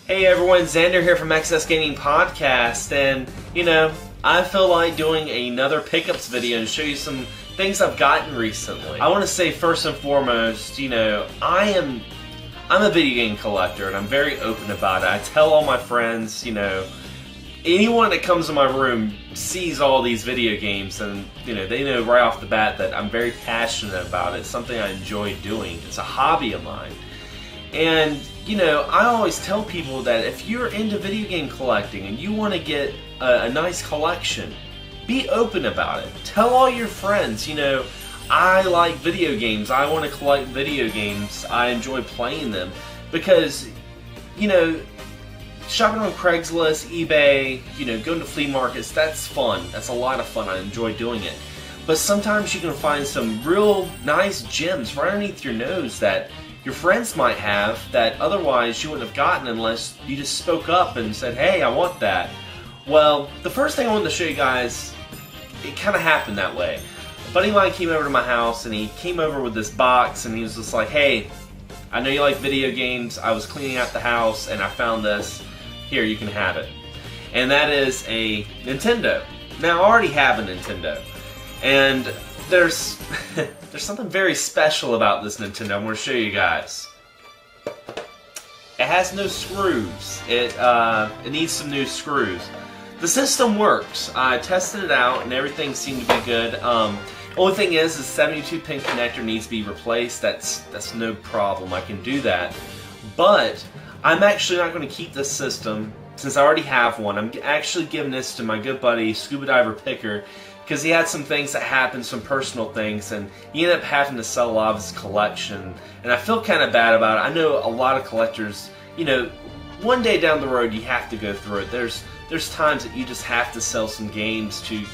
Hey everyone, Xander here from XS Gaming Podcast, and I feel like doing another pickups video and show you some things I've gotten recently. I want to say first and foremost, I'm a video game collector and I'm very open about it. I tell all my friends, anyone that comes in my room sees all these video games and they know right off the bat that I'm very passionate about it. It's something I enjoy doing. It's a hobby of mine. And I always tell people that if you're into video game collecting and you want to get a nice collection, be open about it. Tell all your friends, I like video games, I want to collect video games, I enjoy playing them. Because, shopping on Craigslist, eBay, going to flea markets, that's fun. That's a lot of fun. I enjoy doing it. But sometimes you can find some real nice gems right underneath your nose that your friends might have that otherwise you wouldn't have gotten unless you just spoke up and said, hey, I want that. Well, the first thing I wanted to show you guys, it kind of happened that way. A buddy of mine came over to my house and he came over with this box and he was just like, hey, I know you like video games, I was cleaning out the house and I found this, here, you can have it. And that is a Nintendo. Now, I already have a Nintendo, and there's something very special about this Nintendo I'm going to show you guys. It has no screws. It needs some new screws. The system works. I tested it out and everything seemed to be good. Only thing is the 72-pin connector needs to be replaced. That's no problem. I can do that. But I'm actually not going to keep this system since I already have one. I'm actually giving this to my good buddy Scuba Diver Picker, because he had some things that happened, some personal things, and he ended up having to sell a lot of his collection. And I feel kind of bad about it. I know a lot of collectors, one day down the road you have to go through it. There's times that you just have to sell some games to,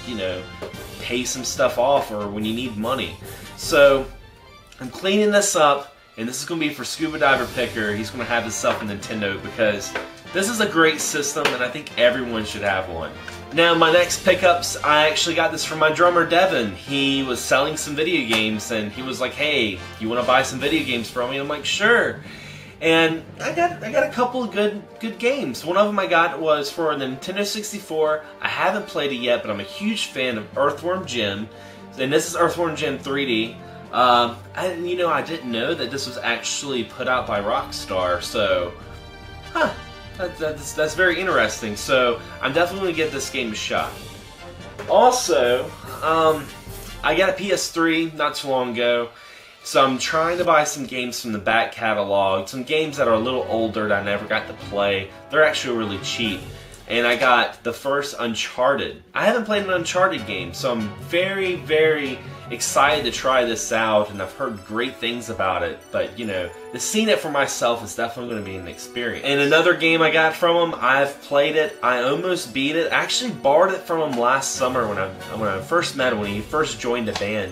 pay some stuff off or when you need money. So I'm cleaning this up, and this is going to be for Scuba Diver Picker. He's going to have himself a Nintendo because this is a great system and I think everyone should have one. Now, my next pickups, I actually got this from my drummer, Devin. He was selling some video games, and he was like, hey, you want to buy some video games from me? I'm like, sure. And I got a couple of good games. One of them I got was for the Nintendo 64. I haven't played it yet, but I'm a huge fan of Earthworm Jim. And this is Earthworm Jim 3D. I didn't know that this was actually put out by Rockstar, so, That's very interesting, so I'm definitely going to give this game a shot. Also, I got a PS3 not too long ago, so I'm trying to buy some games from the back catalog, some games that are a little older that I never got to play. They're actually really cheap. And I got the first Uncharted. I haven't played an Uncharted game, so I'm very, very excited to try this out, and I've heard great things about it, but seeing it for myself is definitely going to be an experience. And another game I got from him, I've played it, I almost beat it. I actually borrowed it from him last summer when I first met him, when he first joined the band.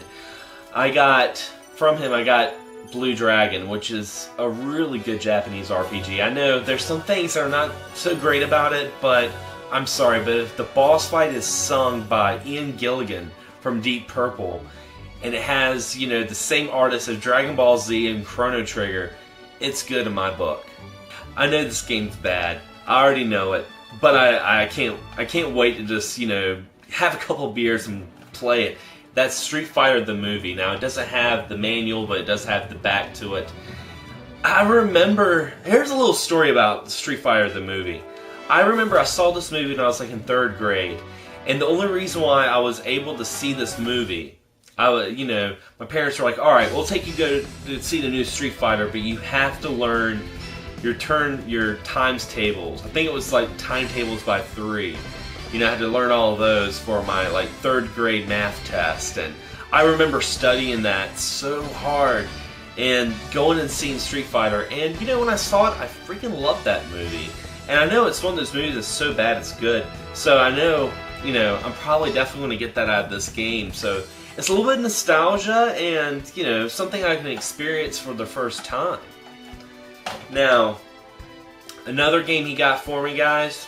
I got Blue Dragon, which is a really good Japanese RPG. I know there's some things that are not so great about it, but I'm sorry, but the boss fight is sung by Ian Gilligan from Deep Purple, and it has, the same artist as Dragon Ball Z and Chrono Trigger. It's good in my book. I know this game's bad. I already know it, but I can't wait to just, have a couple beers and play it. That's Street Fighter the movie. Now, it doesn't have the manual, but it does have the back to it. I remember, here's a little story about Street Fighter the movie. I remember I saw this movie when I was in 3rd grade. And the only reason why I was able to see this movie, my parents were like, all right, we'll take you to see the new Street Fighter, but you have to learn your times tables. I think it was like timetables by 3. I had to learn all of those for my 3rd grade math test. And I remember studying that so hard and going and seeing Street Fighter. And when I saw it, I freaking loved that movie. And I know it's one of those movies that's so bad it's good. So I know, I'm probably definitely going to get that out of this game. So it's a little bit of nostalgia and, something I can experience for the first time. Now, another game he got for me, guys,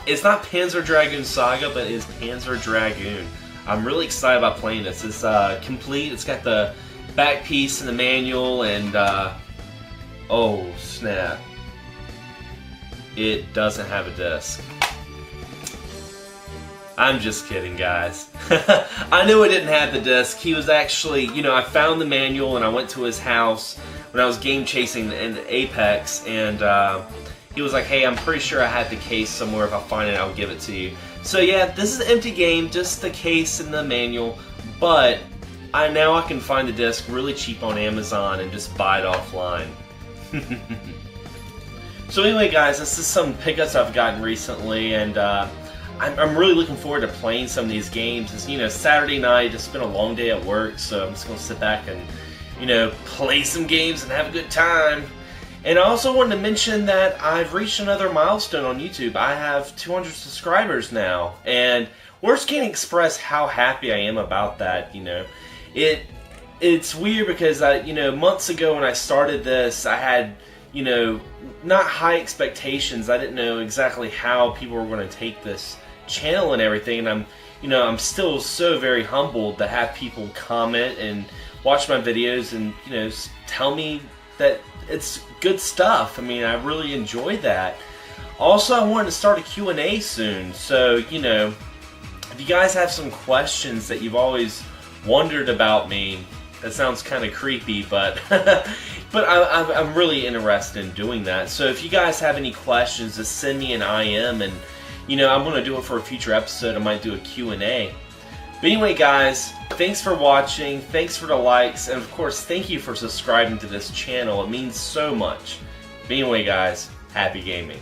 it's not Panzer Dragoon Saga, but it is Panzer Dragoon. I'm really excited about playing this. It's complete. It's got the back piece and the manual, and oh snap. it doesn't have a disc. I'm just kidding, guys. I knew it didn't have the disc. He was actually, you know, I found the manual and I went to his house when I was game chasing in Apex, and he was like, hey, I'm pretty sure I had the case somewhere. If I find it, I'll give it to you. So yeah, this is an empty game, just the case and the manual, but now I can find the disc really cheap on Amazon and just buy it offline. So anyway, guys, this is some pickups I've gotten recently, and I'm really looking forward to playing some of these games. It's, you know, Saturday night, it's been a long day at work, so I'm just going to sit back and, you know, play some games and have a good time. And I also wanted to mention that I've reached another milestone on YouTube. I have 200 subscribers now, and words can't express how happy I am about that, you know. It's weird because, you know, months ago when I started this, I had, you know, not high expectations. I didn't know exactly how people were going to take this channel and everything, and I'm still so very humbled to have people comment and watch my videos and, you know, tell me that it's good stuff. I mean, I really enjoy that. Also, I wanted to start a Q&A soon, so, you know, if you guys have some questions that you've always wondered about me, that sounds kind of creepy, but but I'm really interested in doing that. So if you guys have any questions, just send me an IM, and, you know, I'm going to do it for a future episode. I might do a Q&A. But anyway, guys, thanks for watching, thanks for the likes, and of course, thank you for subscribing to this channel. It means so much. But anyway, guys, happy gaming.